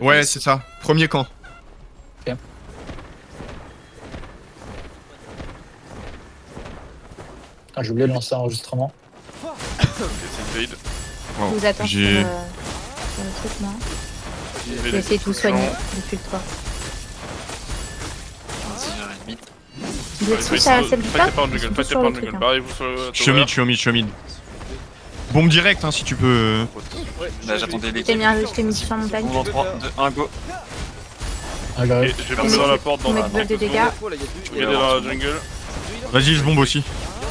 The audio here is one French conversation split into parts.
Ouais, c'est ça. Premier camp. Ok. Ah, j'ai oublié de lancer l'enregistrement. Ok, c'est une Wow. Je vous attends sur, J'ai- sur le truc, moi. invade. Je vais essayer de vous soigner depuis le toit. Vas-y, à la limite. Vous êtes tous à celle du top? Fightez pas en Ils jungle, sont tous fightez sur pas en le truc, jungle. hein. Barrez-vous sur le Je suis au mid, je suis au mid, je suis au mid. Bombe direct hein, si tu peux. Là, j'attendais Je t'ai l'équipe. mis sur la montagne. Bon, dans 3, 2, 1, go. Ah, grave. Ok, je vais bomber dans la porte dans Vous la mettez buff de dégâts. Je vais aider dans la jungle. Vas-y, je bombe aussi.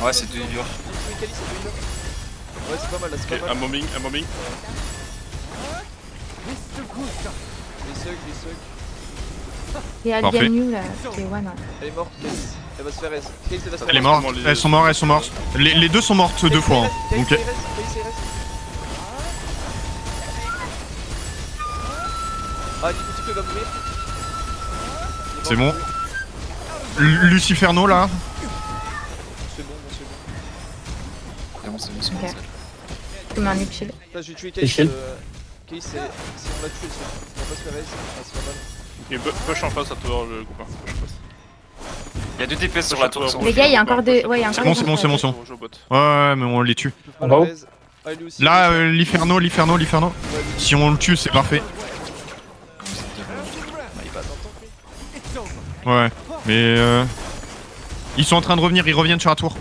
Ouais, c'est 2 healers. Ouais, c'est pas mal là, c'est Ok, pas mal. un bombing, un bombing. Les suck. Et Parfait. Alien New là, qui est one. Elle est morte, Calice. Elle va se faire S. Calice, elle va se faire Elle est S. morte, elles sont mortes, elles sont mortes. Les deux sont mortes deux fois. Hein. Calice, Donc, elle reste, Calice, elle reste. Ah, Nico Tico va mourir. Il est c'est mort. bon. Luciferno là. C'est bon, bon, c'est bon. C'est bon, c'est bon, c'est bon. Ok. Je mets un nip shield. Là, j'ai tué Et Calice. shield. Calice, si on l'a tué, on va pas se faire S. Ah, c'est pas mal. Ok, push en face à tower le copain. Push en face. Il y a 2 DPS sur la tour. Les gars, il y a encore des. Ouais, il y a encore bon, des c'est bon, c'est bon, c'est bon. Je joue au bot. Ouais, mais on les tue. Je peux On pas va où la raise. Ah, lui aussi. Là, l'Inferno. Ouais, lui. Si on le tue, c'est parfait. Il va t'entendre, lui. Ouais, mais ils sont en train de revenir, ils reviennent sur la tour.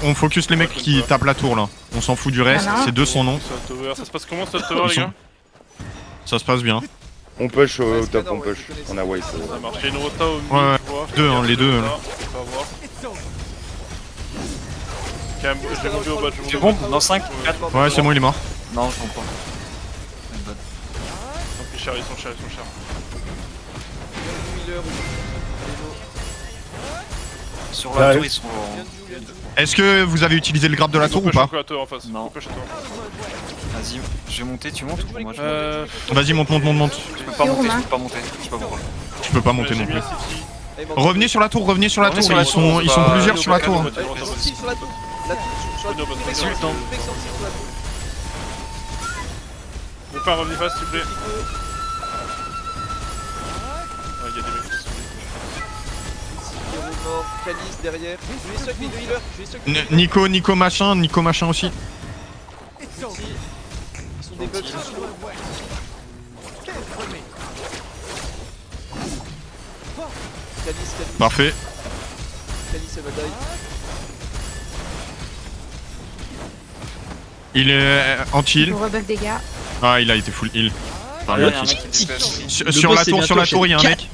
On focus les mecs qui tapent la tour là. On s'en fout du reste, Voilà. c'est deux son nom. Sur le tower. Ça se passe comment sur le tower, Ils les sont- gars? Ça se passe bien. On push Ouais, au c'est top, canon, on ouais, push. je connais On ça. a waste. Ça marche. Il y a une rota au mid, Ouais, je vois. deux, hein, les deux, On là. va voir. Ok, je vais bomber au bot, je Tu vais bomber. bombes dans 5, 4. Ouais, c'est bon, il est mort. Non, je bombe pas. C'est une bonne. Ils sont chers, ils sont chers, ils sont chers. Miller, Sur Ouais. la tour, ils sont. Yandu. Est-ce que vous avez utilisé le grab de la tour ou Push pas? un peu à tower en face. Non. Push à tower. Vas-y, je vais monter, tu montes ou moi je Vas-y, monte. peux pas monter, je peux pas monter, je sais pas pourquoi. Je peux pas monter J'ai non mis plus. un city. Elle est morte. Revenez sur la tour, Revenez sur la Ils tour, sont bah, plusieurs sur la tour. Ouais, Ouais, sorti sur la tour. La tour, sur la tour. Bonne Mec, option. sorti, mec, sorti sur la tour. Mon père, revenez pas s'il vous plaît. Ah, il y a des mecs qui sont. Hero mort, Calice derrière. Je lui ai suck les deux healers. Je lui ai suck les Nico machin aussi. Ils sont des bugs sociaux. Calice, Parfait. Calice, elle va die. Il est anti-heal. Je vous rebuff dégâts. Ah, il a été full heal. Enfin, Il y l'autre, a un il- mec qui DPS. Sur la tour, il y a un mec.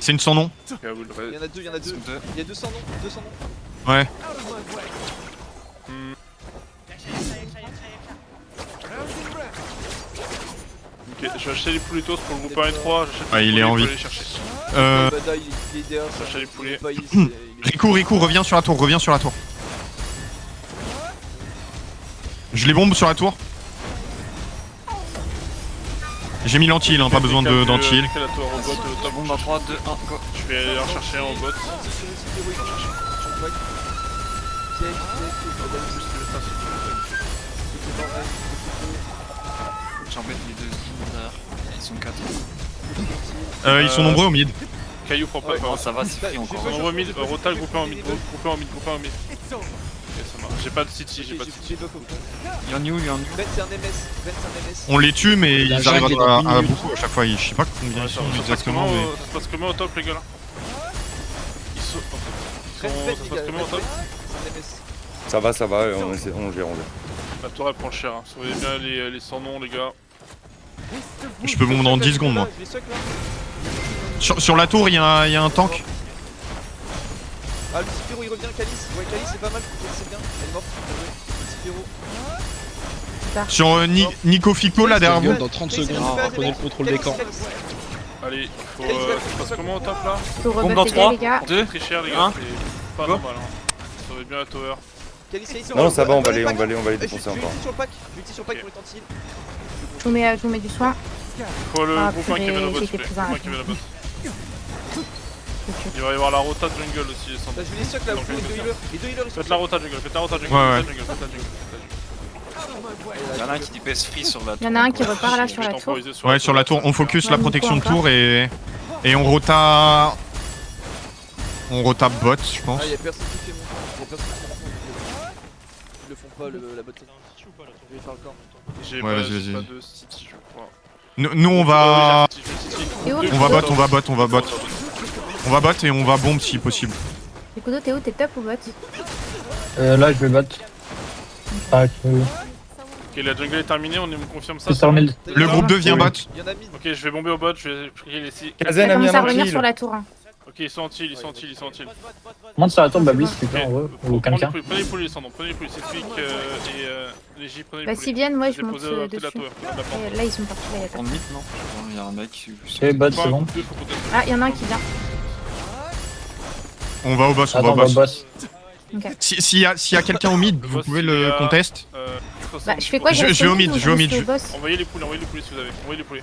C'est une sans nom. Ok, à vous, Il y en a deux, il y en a deux. Ils sont deux. Il y a 200 noms, 200 noms. Ouais. Ok, je vais acheter les pouletos pour le groupe 1 et 3. J'achète Ah, les il est poulets en pour vie. aller les chercher. Euh, Il va die, il est derrière. Chercher les poulets. Il est pas, il est- Rico, reviens sur la tour, Je les bombe sur la tour. J'ai mis l'anti-heal, hein, pas besoin d'anti-heal. Décale la tour au bot, top. Bombe dans 3, 2, 1, go. Je vais aller en chercher un au bot. J'embête les deux derrière. Ils sont 4. Ils sont nombreux au mid. Caillou prend pas. Ouais, Non, ça va, c'est free encore. On voit mid, Rota le groupe 1 en mid, groupe 1 en mid, groupe 1 en mid. Ok, ça marche. J'ai pas de city, j'ai pas de city. Il y en a où, il y en a où. Ben c'est un MS, Ben c'est un MS. On les tue, mais La ils arrivent jungle est dans une à minute. beaucoup à chaque fois. Je sais pas combien Ouais, ils ça sont se passe exactement, comment, mais. ça se passe comment au top, les gars là? Ils sont. Ben, Ça se passe comment au top? C'est un MS. Ça va, on gère. La tour elle prend cher. Hein. Surveillez bien les sans noms, les gars. Je peux bomber dans 10 secondes, moi. Je les suck là. Sur la tour, il y a un tank. Ah, Lucifero il revient, Calice. Ouais, Calice c'est pas mal, Calice c'est bien. Elle est morte. Lucifero. Sur Nico Fico là derrière vous. Dans 30 Calice, secondes, elle va prenez le contrôle des camps. Calice. Allez, faut. Ça se passe comment au top là? Je vous Bombe dans rebuff dégâts, 3, les gars. 2, Très cher, les gars. Un. C'est pas Go. normal. Hein. Surveillez bien la tower. Calice, Calice. Non, ça va, on va les Je défoncer lui encore. sur le pack. Je lui sur le pack pour les tentiles. Je vous mets du soin. Faut le Ah, groupe 1 qui purée, vient au bot, j'ai s'il vous été plaît. prise en Groupe 1 qui vient au bot. Ok. Il va y avoir la rota de jungle aussi, sans Là, je lui les suck là, Donc, les deux healers. Les deux healers ils sont Faites la rota jungle, faites la rota jungle, Ouais, faites la jungle, faites la jungle. Il y en a un qui DPS free sur la Il y en a un qui repart là Je sur vais la tour. temporiser Ouais, sur la tour, on focus Ouais, la Nico protection de encore. tour et on rota. On rota bot, je pense. Ah, y'a personne qui fait mon temps. Y'a personne qui fait mon temps. Ils le font pas, la botte. Je vais faire le corps. J'ai Ouais, pas, vas-y, j'ai vas-y. pas de city, je crois. Nous on va. J'ai city. Et où On va bot, on va bot, on va bot. On va bot et on va bombe si possible. Écoute, t'es où? T'es top ou bot? Là, je vais bot. Ah, Ok, la jungle est terminée, on me confirme ça. c'est sur mid. Le groupe 2 vient Oui. bot. Il y en a mid. Ok, je vais bomber au bot, je vais prier les 6. Kazen Ça a mis commence un à revenir kill. sur la tour. Hein. Ok, ils sont en heal, ils sont en heal, ils sont en heal. Monte sur la tour, Bablis, Ok, putain, en vrai. Ou prenez quelqu'un. les poules, les cendres, prenez les poules, c'est Twig et les J, prenez les Bah, poules. s'ils viennent, moi je Les monte poser à côté de la dessus. tour, à la porte. Et là, ils sont partis, là, y'a En personne. mid, non? Il y a un mec qui. Ok, bot, Faut c'est un bon. groupe deux, faut qu'on teste. Ah, y'en a un qui vient. On va au boss, on va Attends, au on va au boss. boss. Ok. S'il y a quelqu'un au mid, vous boss, pouvez il le est à- contest. Bah, je fais quoi? Je reste vais au mid, ou je vais au mid, reste je- boss Envoyez les poules si vous avez. Envoyez les poules.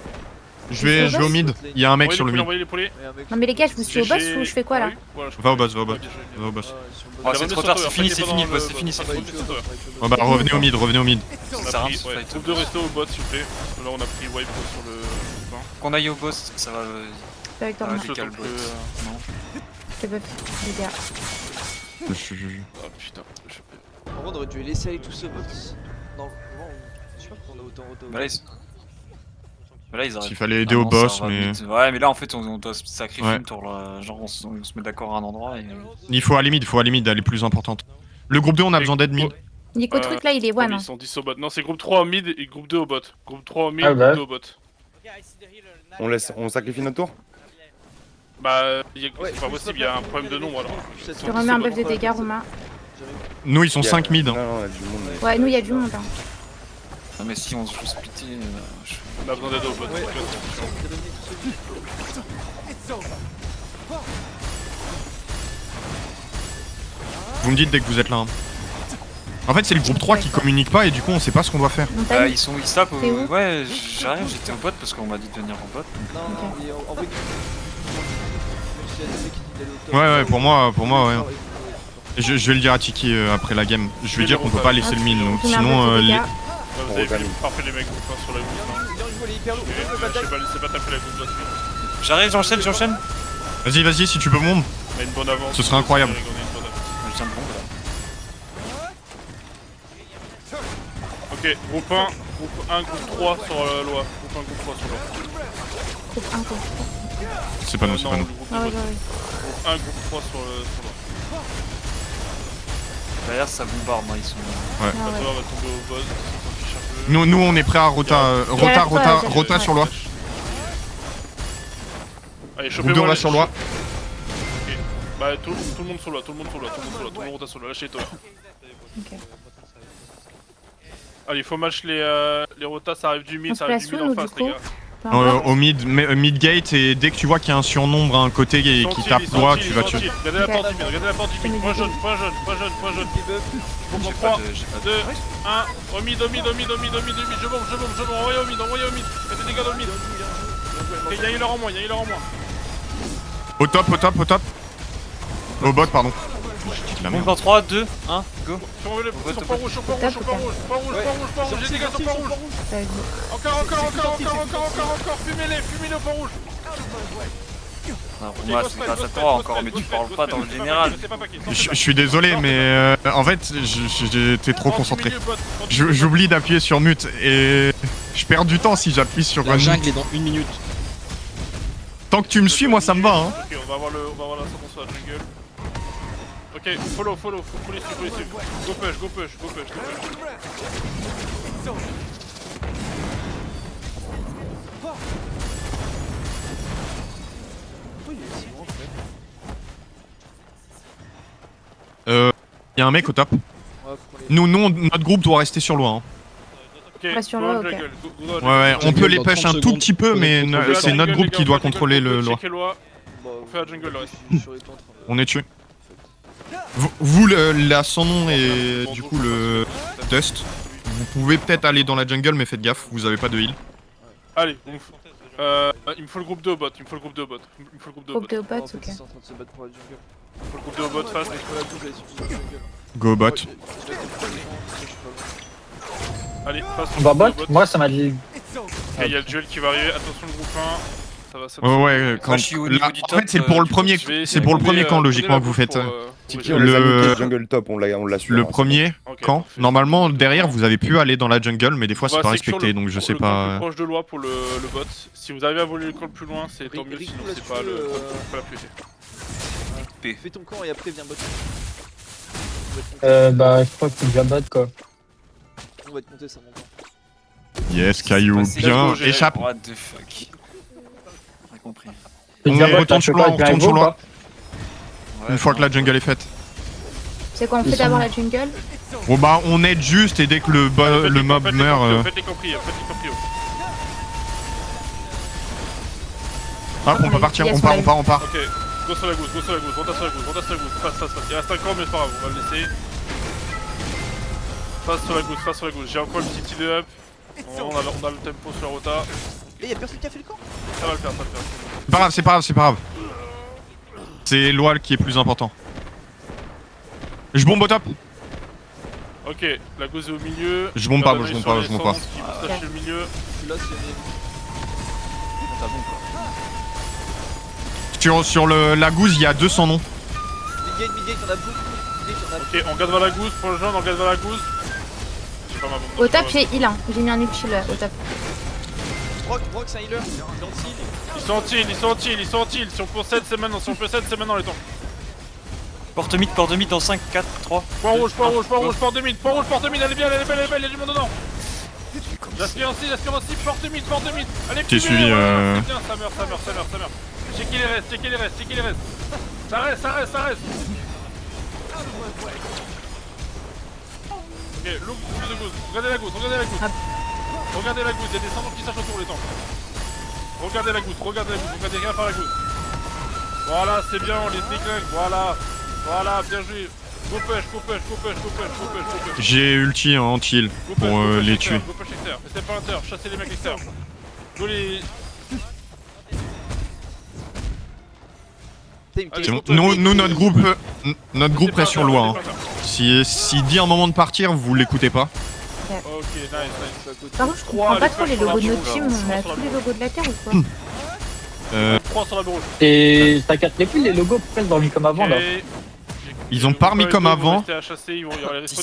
Je vais au mid. Il y a un mec sur le mid. Envoyez les poules. Non, mais les gars, je vous suis au boss ou je fais quoi là? Va au boss, va au boss. Va au boss. Oh, c'est trop tard, c'est fini, le boss, c'est fini, c'est fini. Oh bah revenez au mid, revenez au mid. On Ça sert à a rien pris, de ouais, fight. groupe de resto au bot s'il vous plaît. Là on a pris wipe sur le. Qu'on aille au boss, ça va. C'est avec toi, Ah, moi. j'ai calme. Non. C'est buff, les gars. Ah putain, je... En vrai, on aurait dû les laisser aller tous ce bot. Non, je crois qu'on a autant. Bah là, ils arrivent. S'il fallait aider au Ah non, ça boss, va mais vite. Ouais, mais là en fait, on doit se sacrifier Ouais. une tour là. Genre, on se met d'accord à un endroit et. il faut aller mid, elle est plus importante. Le groupe 2, on a besoin d'aide mid. Nico truc là, il est one. Ils Hein. sont 10 au bot. Non, c'est groupe 3 au mid et groupe 2 au bot. Groupe 3 au mid, Ah bah. groupe 2 au bot. On sacrifie notre tour. Bah, Ouais, c'est pas possible, il y a un problème de nombre alors. Je te remets un buff de dégâts, Romain. Nous, ils sont Il y a- 5 mid. Non, non, il y a du monde. mais- Ouais, nous, il y a du monde. Hein. Ah, mais si on se joue splitté. On a besoin d'aide au bot. Ouais. Vous me dites dès que vous êtes là. Hein. En fait, c'est le groupe 3 qui communique pas et du coup, on sait pas ce qu'on doit faire. Montagne. Ils se tapent. T'es où Ouais, j'arrive, j'étais au bot parce qu'on m'a dit de venir au bot. Non, non, mais en vrai. Même s'il y a des mecs qui disent d'aller au top. Ouais, pour moi, ouais. Je vais le dire à Tiki après la game. Je vais dire qu'on peut pas laisser le mid. Donc, Je mets un sinon, buff de les- dégâts. Vous avez fait parfait les mecs, enfin, sur la gauche. Il est hyper lourd. Je sais pas, laissez pas taper la gauche là-dessus. J'arrive, j'enchaîne. Vas-y, si tu peux bombe. On a une bonne avance. Ce serait incroyable. On a une bonne avance. Je tiens de bombe là. Ok, groupe 1, groupe 1, groupe 3 sur loi. Groupe 1, groupe 3 sur loi. Groupe 1, groupe C'est pas nous, c'est Non, pas nous. le groupe 2, Ah ouais, ouais, ouais. groupe 1, groupe 3 sur loi. Derrière, ça bombarde, hein, ils sont. Ah La ouais. tour va tomber au boss, on s'en fiche un peu. Nous, on est prêt à rota sur loi. Allez, Groupe 2, chopez-moi on va les- sur loi. Ok. Bah, tout le monde sur loi, tout le monde rota sur loi, lâchez-toi. Ok. Allez, il faut match les rotas, ça arrive du mid, On se ça arrive place du mid où, en nous, face, du les coup gars. Peu importe. Au mid gate et dès que tu vois qu'il y a un surnombre à un côté et qui tape droit, tu vas tuer. Regardez la porte du mid, regardez la porte du mid. Point jaune. J'ai 3, pas 2, 1, au mid, je bombe, envoyez au mid, mettez des gars dans le mid. Ok, y'a healer en moins. Au top. Au bot, pardon. La Bombe merde. dans 3, 2, 1, go. Sur le Au sur point rouge, j'ai des gars sur point rouge. Vas-y. Encore, fumez-les au point rouge. Non, pour moi, c'est grâce à toi encore, mais tu parles pas dans le général. Je suis désolé, mais en fait, j'étais trop concentré. J'oublie d'appuyer sur mute et je perds du temps si j'appuie sur La mute. jungle est dans 1 minute. Tant que tu me suis, moi ça me va. Hein. Ok, on va voir la séquence sur la jungle. Ok, follow, faut les suivre. Go push. Y a un mec au top. Nous, notre groupe doit rester sur loi. Hein. Ok, Reste sur go le dans ok. la jungle, go dans la Ouais, jungle. on peut les dans push 30 un tout secondes, petit peu, mais faudrait contrôler Fais ça. la c'est notre jungle, groupe les qui gars, doit on fait la contrôler jungle, le loi. checker loi. On fait la jungle le reste. On est tué. Vous, la sans nom et du coup le Dust, vous pouvez peut-être aller dans la jungle, mais faites gaffe, vous avez pas de heal. Allez, il me faut le groupe 2 au bot, Groupe de bots, ok. Ils sont en train de se battre pour la jungle. Il faut le groupe 2 au bot fast. Je peux la bouger, j'allais sur la jungle. Go bot. Je vais Allez, passe On va bot. Moi, ça m'a dit. Ok, il y a le duel qui va arriver. Attention le groupe 1. Ça va, ça va. Ouais, quand... Moi, je suis au niveau là, du en top, fait, c'est pour le du premier, Je vais c'est essayer pour le de premier donner, camp, donner logiquement, la que vous bouche faites. pour On les a Le- niqués, jungle top, on l'a su. Le hein, premier Ok, camp, parfait. normalement, derrière, vous avez pu aller dans la jungle, mais des fois, On c'est va pas secure respecté, le- donc je sais le camp le plus pas. proche de loi pour le bot. Si vous arrivez à voler le camp le plus loin, c'est tant mieux, Rico, sinon là-dessus, c'est pas la priorité. Fais ton camp et après viens bot. Bah, je crois que c'est déjà bot quoi. On va te compter ça mon camp. Yes, Caillou, passé bien, Let's go, échappe. What the fuck. Pas compris. C'est On déjà bot, retourne là, sur je loin, sais on pas, retourne avec sur vous, loin. quoi. Ouais, Une fois que non. la jungle est faite. C'est quoi, on fait Ils d'abord sont- la jungle? Bon bah, on aide juste, et dès que le mob meurt... Faites les compris, faites les compris. Ah, on peut partir, on part. Ok, go sur la gousse, monte sur la gousse. Passe. Il reste un camp, mais c'est pas grave, on va le laisser. Passe sur la gousse. J'ai encore le petit idée up. On a le tempo sur la rota. Eh, y'a personne qui a fait le camp? Ça va le faire. C'est pas grave. C'est Loal qui est plus important. Je bombe au top. Ok, la gauze est au milieu. Je bombe pas, Sur je les bombe pas. qui partagent le milieu. Je suis là, c'est Sur la gouze, il y a 200 noms. Mid-gate, on a beaucoup. Mid-gate, on a Ok, on garde vers la gousse, pour le jaune, on garde vers la gousse. J'ai pas ma bombe. Au top, j'ai heal, hein. J'ai mis un ulti au top. Brock, c'est un healer. Il est anti-heal. Ils sont en heal. Si on peut 7, c'est maintenant. C'est maintenant les temps. Porte mid dans 5, 4, 3. Point rouge, porte de mid, elle est bien, il y a du monde dedans. J'aspire aussi, porte de mid. Allez, T'es suivi, bien, ça meurt. Checkez les restes. Ça reste. Ok, look de gauche, regardez la gauche. Regardez la gousse, il y a des cendres qui sachent autour les temps. Regardez la gousse, regardez rien par la gousse. Voilà, c'est bien, on les déglingue, voilà, bien joué. Go push. J'ai ulti en anti-heal Go pour push les extérieur, tuer. Go push extérieur, restez pas à l'intérieur, chassez les mecs extérieurs. Go les... C'est bon. Nous, notre groupe reste sur Loa. Hein. Si dit un moment de partir, vous l'écoutez pas. Ok, nice. Par contre, je comprends pas trop les logos de notre team. On a tous les logos de la Terre ou quoi? 3 sur la rouge. Et ça casse les couilles les logos, pourquoi ils ont mis comme avant là? Ils ont pas remis comme avant.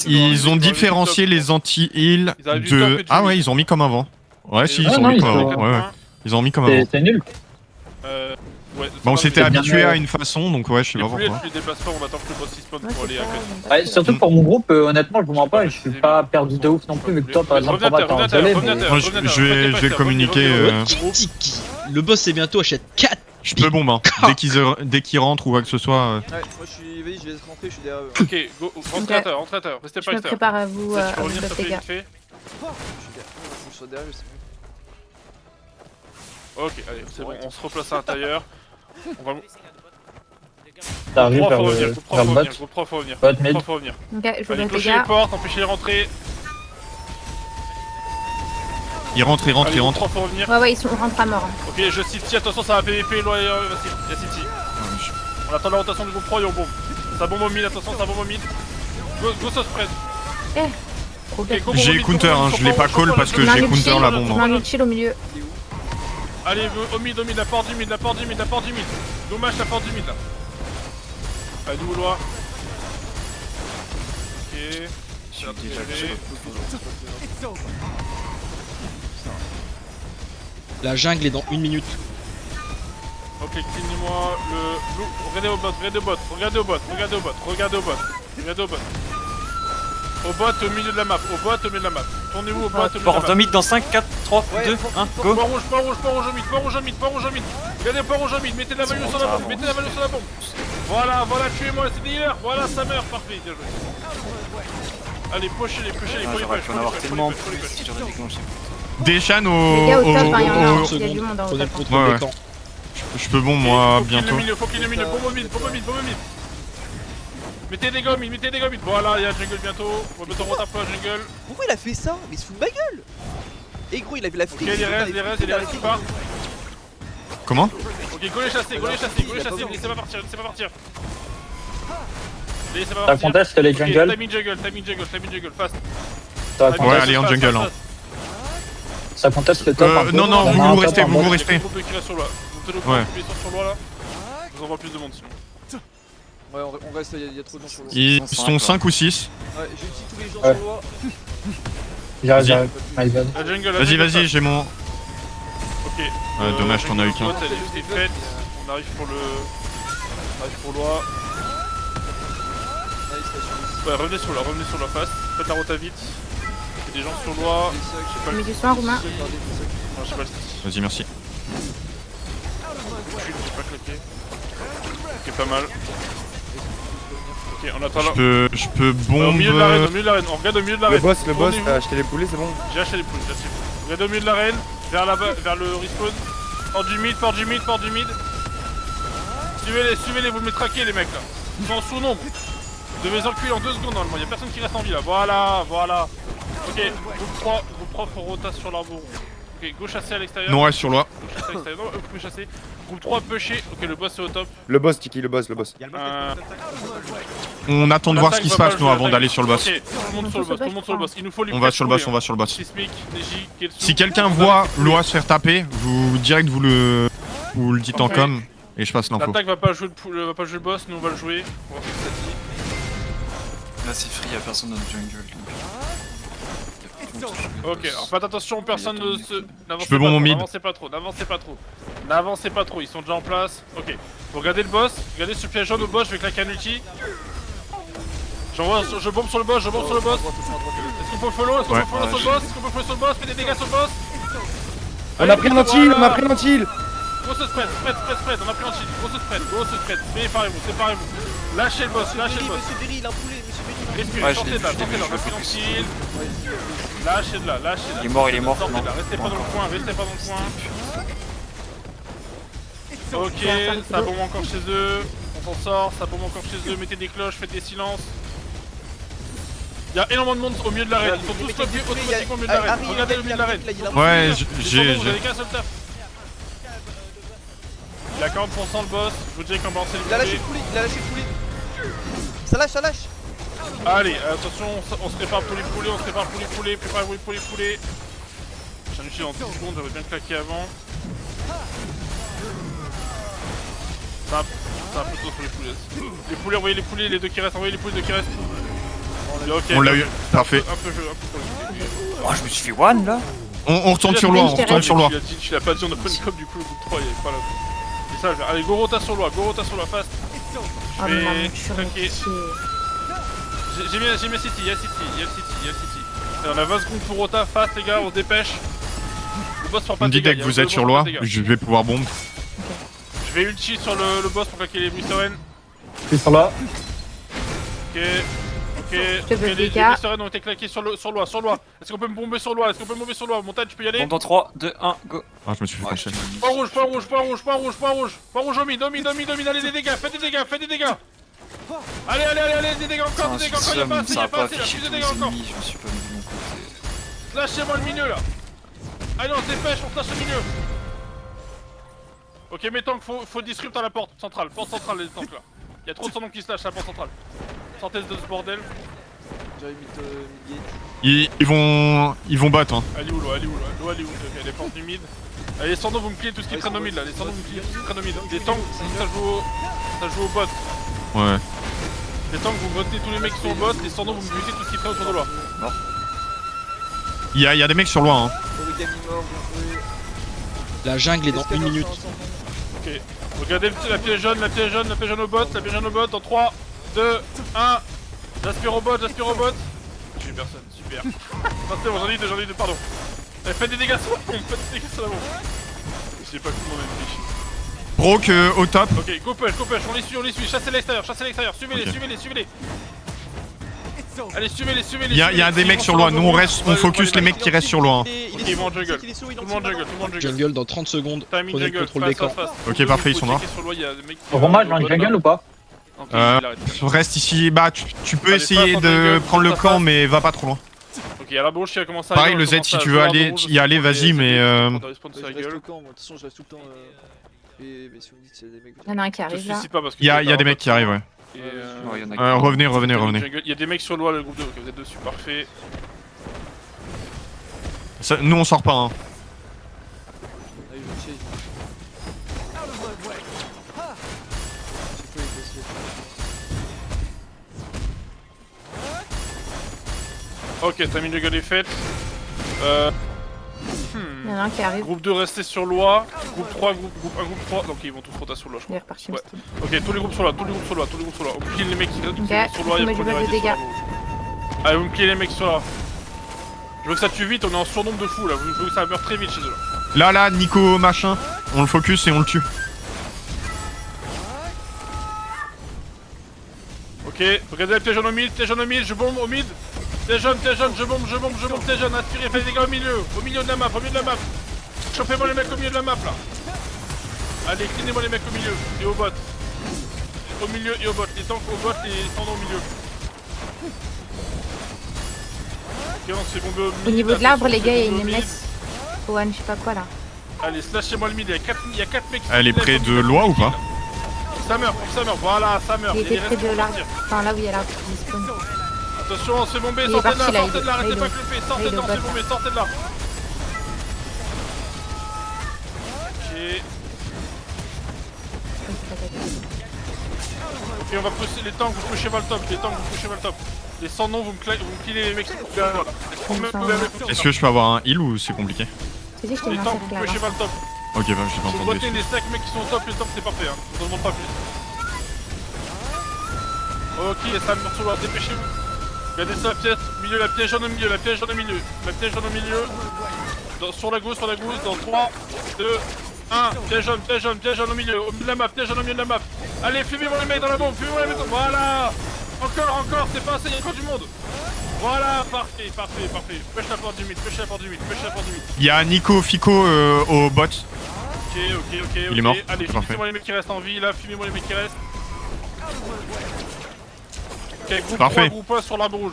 Ils ont différencié les anti-heal de... Ah ouais, ils ont mis comme avant. Ouais, si, ils ont mis comme avant. Ouais. Ils ont mis comme avant. C'est nul. Ouais, Bon, on s'était bien habitué mieux. à une façon, donc ouais, je sais pas plus pourquoi. les déplace pas, on attend que le boss il spawn Ouais, pour c'est aller à ça, 4. j'aime pas Ouais, trop. surtout pour mon groupe, honnêtement, je vous mens pas, je suis pas perdu de ouf non plus, vu que toi par exemple, Revenez à t'es en terre, gelé, revenez à mais... terre. Moi, je vais communiquer. Le boss c'est bientôt, achète 4. Je peux bombe, hein. Dès qu'ils rentrent ou quoi que ce soit. Ouais, moi je suis. Vas-y, je vais rentrer, je suis derrière eux. Ok, go, rentrez à terre, restez Je pas me extérieur. prépare à vous, Tu à peux vous revenir, ça battre, fait les gars. vite fait. Faut que je sois derrière eux, c'est mieux. Ok, allez, c'est bon, on se replace à l'intérieur. On va... T'arrives Groupe 3 vers faut le revenir, bot. groupe 3 faut revenir. Bot Groupe mid. 3 faut revenir. Ok, je vous Allez, battre, les clochez les gars. portes, empêchez les rentrées. Ils rentrent. Allez, groupe 3 faut revenir. Ouais, ils sont rentrés à mort. Hein. Ok, je city, attention, ça va PVP, loin, il y a city. On attend la rotation du groupe 3 et on bombe. Ça bombe au mid, attention, ça bombe au mid. Go sauce spread. Trop Ok, bien. go bombe au J'ai mid, counter, go bombe au hein, mid, je l'ai pas chauffe-moi, call parce que Je j'ai mets un counter ulti, la je bombe. mets un ulti au milieu. Allez, au mid, la porte du mid. Dommage, la porte du mid là. Allez, nous, loin. Ok. Je suis déjà La jungle est dans 1 minute. Ok, clean-moi le... Regardez au bot. Au bot, au milieu de la map. Tournez-vous au bot, au milieu de la Porte map. mid dans 5, 4, 3, 2, 1, go. Point rouge au mid. Regardez, point rouge au mid. Mettez la value sur la bombe. Voilà, tuez-moi, c'est des healers. Voilà, ça meurt, parfait, bien joué. Allez, pushez-les, J'aurais pu en avoir tellement plus si j'aurais déclenché. Deschan Les gars, au top, hein, il y en a. au... Il y a du monde en haut. Prenez le top. contrôle Ouais, des camps. Je peux bombe moi Faut clean bientôt. Faut clean le milieu, bombe au mid. Mettez des gars au mid. Voilà, il y a jungle bientôt. On va mettre en retard pour la jungle. Pourquoi il a fait ça? Mais il se fout de ma gueule! Et gros, il avait la Ok, flic. les restes qui partent. Comment? Ok, go les chasser, laissez pas partir. Ça conteste les Ok, jungle. timing jungle, fast. Ça Ouais, conteste, allez, en jungle. Hein. ça conteste le top. un peu. Non, non, On a vous un top restez, en vous bas. restez. Groupe qui reste sur là. Vous tenez le Ouais. sur là. Je vous envoie plus de monde sinon. Ouais, on reste, il y a trop de gens sur l'eau. Ils sont 5 ou 6. Ouais, j'utilise tous les gens Ouais. sur l'eau. J'arrive, Vas-y. j'arrive. My bad. La jungle, Vas-y, vas-y, j'ai mon. Ok. Dommage, t'en as eu qu'un. Elle est faite. On arrive pour le. On arrive pour l'OA. Ouais, revenez sur la face. Faites la rota vite. Il y a des gens sur l'OA. Je mets du soin, Roumain. Non, je sais pas le Vas-y, merci. j'ai pas claqué. Ok, pas mal. Ok, on attend là. Je peux Au milieu de l'arène, au bombe. milieu de l'arène. On regarde au milieu de Le l'arène. boss, Tournez-vous. t'as acheté les poulets, c'est bon? J'ai acheté les poules, j'ai acheté les poules. Regardez au milieu de l'arène, vers le respawn. Porte du mid, porte du mid, porte du mid. Suivez-les, vous me traquez les mecs là. Ils sont en sous-nombre. Vous devez les enculer en 2 secondes normalement, y'a personne qui reste en vie là. Voilà. Ok, groupe 3 faut rotas sur l'arbre. Ok, go chasser à l'extérieur. Non, reste sur loi. Go chasser à l'extérieur. Non, vous pouvez chasser. Groupe 3 pusher. Ok, le boss est au top. Le boss, Tiki, le boss. On attend de voir ce qui se passe, nous, avant d'aller sur le boss. Ok, tout le monde sur le boss, Il nous faut lui On va sur le boss, couler, on va sur le boss. Sismic, Neji, Ketsu. Si quelqu'un voit l'OA se faire taper, vous direct vous le dites en Ok. com et je passe l'info. L'attaque va pas jouer le boss, nous on va le jouer. On va faire ce que ça dit. Là c'est free, y'a personne dans le jungle. Ok, alors faites attention, personne ne se. Je peux bon mon mid. N'avancez pas trop, ils sont déjà en place. Ok, vous regardez le boss, regardez ce piège jaune au boss, je vais claquer un ulti. Je bombe sur le boss, Est-ce qu'on peut follow sur le boss? Fais des dégâts sur le boss. On a pris un anti-heal, Grosse spread, on a pris un anti-heal, grosse spread, séparez-vous. Lâchez le boss. Monsieur Berry, il a un poulet, monsieur Berry. Respirez, Ouais, sortez de là, on a pris l'anti-heal. Lâchez de là. Il est mort, Sortez non. de là, restez pas dans le coin. Ok, ça bombe encore chez eux. On s'en sort, ça bombe encore chez eux. Mettez des cloches, faites des silences. Y'a énormément de monde au milieu de l'arène. Ils sont tous bloqués automatiquement au milieu de l'arène. Regardez le milieu de l'arène. Ouais, Vous avez qu'un seul taf. Il a 40% le boss. Je vous dirais qu'on va lancer le Il a lâché le poulet. Ça lâche. Allez, attention, on se prépare pour les poulets, préparez-vous pour les poulets. J'ai un utile en 10 secondes, j'avais bien claqué avant. C'est un peu tôt sur les poulets. Les poulets, envoyez les poulets, les deux qui restent, Ok, On l'a eu, parfait. Un peu Oh, je me suis fait one là. On retourne sur loi, Tu l'as pas dit, on a pas une cop du coup, le groupe 3 il est pas là. C'est ça, allez, go rota sur loi, fast. Oh Je non, vais je suis claquer. restée. J'ai mis City, il y a City. Et on a 20 secondes pour rota, fast les gars, on se dépêche. Le boss fera On pas me de dit dégâts. dès que vous êtes sur loi, je vais pouvoir bombe. Je vais ulti sur le boss pour claquer les Blisterren. Je suis sur là. Ok. te veux Les dégâts. Blisterren ont été claqués sur loi. Est-ce qu'on peut me bomber sur loi? Montagne, tu peux y aller? Bon, dans 3, 2, 1, go. Ah, je me suis fait franchir. Point rouge, Omi, allez des dégâts, faites des dégâts. Allez, des dégâts encore, Ça a pas plus affiché de tous dégâts les encore. ennemis, je me suis pas mis de mon côté. Lâchez-moi le milieu là. Allez, on se dépêche, on se lâche le milieu. Ok, mes tanks, faut disrupt à la porte centrale, les tanks là. Y'a trop de son nom qui se lâche à la porte centrale. Sortez de ce bordel. J'avais mis mid-gate. Ils vont battre, hein. Elle est où, l'eau? L'eau, elle est où? Ok, les portes du mid. Allez, les sandons, vous me pliez tout ce qui traîne au mid là. Les tanks, ça joue au bot. Ouais. Les tanks, vous votez tous les mecs qui sont au bot. Les sandons, vous me butez tout ce qui traîne autour de loi. Il y a des mecs sur loi, hein. Origami mort, bien joué. La jungle est dans 1 minute. Ok. Regardez la pièce jaune au bot, dans 3, 2, 1. J'aspire au bot. J'ai eu personne, super. Non, c'est bon, j'en ai eu deux, pardon. Faites des dégâts sur la bombe, J'ai pas comment même fiche. Broke au top. Ok, go push, on les suit, chassez l'extérieur, suivez-les. Allez, suivez-les. Il y a des mecs sur loi, nous on focus les mecs qui restent sur loi. Ok, ils vont en jungle. Tout le monde jungle. Jungle dans 30 secondes. Timing Prenez le jungle, contrôle des camps. Ok, parfait, ils sont morts. Romain, je vais en jungle ou pas? Reste ici, bah tu peux essayer de prendre le camp mais va pas trop loin. Ok, alors bon, je commence à Pareil le Z si tu veux y aller vas-y mais Je reste au camp, moi. De toute façon, je reste tout le temps. Mais si vous me dites qu'il y a des mecs. Il y en a un qui arrive là. il y a des mecs qui arrivent ouais. Et Ouais, y en a qui- Revenez. Il y a des mecs sur loi, le groupe 2, ok, vous êtes dessus, parfait. Nous on sort pas hein. Allez, je vais essayer. C'est quoi les dossiers? Ok, t'as mis le gars des fêtes. Il y en a un qui arrive. Groupe 2 resté sur loi. Groupe 3, groupe 1, groupe 3. Donc ils vont tous roter sur loi, je Il est crois. reparti. Ouais. Ok, tous les groupes sont là, tous les groupes sont là, tous les groupes sont là. On me kill les mecs qui sont sur loi, il y a moi, je premier veux arrêté des sur la dégâts. gauche. Allez, vous me killez les mecs qui sont là. Je veux que ça tue vite, on est en surnombre de fous là. Je veux que ça meure très vite chez eux là. Là, Nico machin. On le focus et on le tue. Ok, regardez t'es jeune au mid, je bombe au mid. T'es jeune, je bombe, t'es jeune, aspirez, faites des gars au milieu de la map, Chopez-moi les mecs au milieu de la map là. Allez, cleanez-moi les mecs au milieu et au bot. Au milieu et au bot, les tanks au bot et les stands au milieu. Ok, on s'est bombé au mid. Au niveau de l'arbre, les gars, il y a une mid. MS. One, je sais pas quoi là. Allez, slashez-moi le mid, il y a 4 mecs. Elle est près de loi ou pas? Ça meurt, voilà, ça meurt. Il était les près restes de vont l'arbre. partir. Enfin, là où il y a l'arbre qui spawn. Attention, on se fait bomber, Il est sortez de parti, là, là, arrêtez il est pas au- que le fait, sortez il est de là, au on se fait bot. bomber, sortez de là. Ok. Ok, on va pousser les tanks, vous pushez vers le top, Les sans noms, vous me killez les mecs qui sont derrière moi. Est-ce que je peux avoir un heal ou c'est compliqué? Vas-y, je te Les mets un tanks, cercle vous là. me pushez vers le top. Ok, bah j'ai pas Si vous entendu. retenez les 5 mecs qui sont au top, les tanks c'est parfait, hein. Je vous en demande pas plus. Ok, ça meurt sur l'ordre, dépêchez-vous. Regardez ça, la pièce, la pièce jaune au milieu, la pièce jaune au milieu. Sur la gauche, dans 3, 2, 1, pièce jaune au milieu de la map, Allez, fumez-moi les mecs dans la bombe, voilà. Encore, c'est pas assez, il y a encore du monde. Voilà, parfait. Pêche la porte du mid. Il y a Nico Fico au bot. Ok. Il est mort, Allez, c'est parfait. fumez-moi les mecs qui restent en vie, là, fumez-moi les mecs qui restent. Ok, groupe Parfait. 3, groupe 1 sur l'arbre rouge.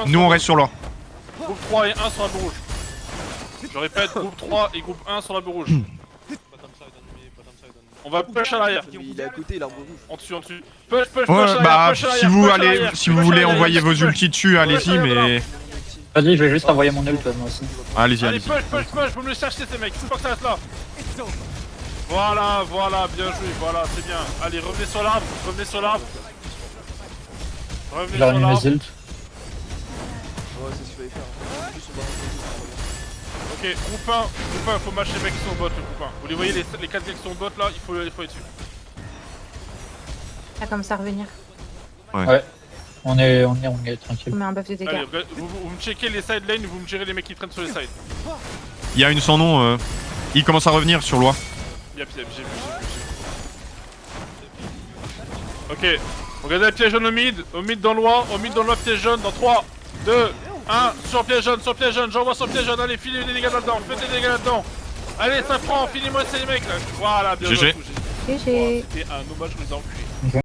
Nous on reste sur loi. Groupe 3 et 1 sur l'arbre rouge. Je répète, groupe 3 et groupe 1 sur l'arbre rouge. On va push à l'arrière. Il est à côté, l'arbre rouge. En dessus. Push Ouais, à bah l'arrière, si vous push à allez, l'arrière, si vous push à voulez l'arrière, envoyer vos push. ultis dessus, allez-y, mais Vas-y, je vais juste envoyer mon ult moi aussi. allez-y, Allez, allez-y. push, vous me le cherchez ces mecs, faut pas que ça reste là. Voilà, bien joué, voilà, c'est bien. Allez, revenez sur l'arbre. J'ai remis mes ult. Ouais, c'est ce qu'il fallait faire. En plus, on va rentrer. Ok, groupe 1, faut matcher les mecs qui sont au bot, le groupe 1. Vous les voyez, les 4 mecs qui sont au bot là, il faut aller dessus. Là, comme ça, revenir. Ouais. On est On tranquille. met un buff de dégâts. Allez, vous me checkez les side lanes, vous me gérez les mecs qui traînent sur les sides. Il y a une sans nom, il commence à revenir sur loi. Yep, j'ai vu. Ok, regardez la pièce jaune au mid dans loi, pièce jaune, dans 3, 2, 1, sur pièce jaune, j'envoie sur pièce jaune, allez, filez des dégâts là-dedans, faites des dégâts là-dedans. Allez, ça prend, filez-moi ces mecs là. Voilà, bien joué. GG. C'était un hommage aux enculés.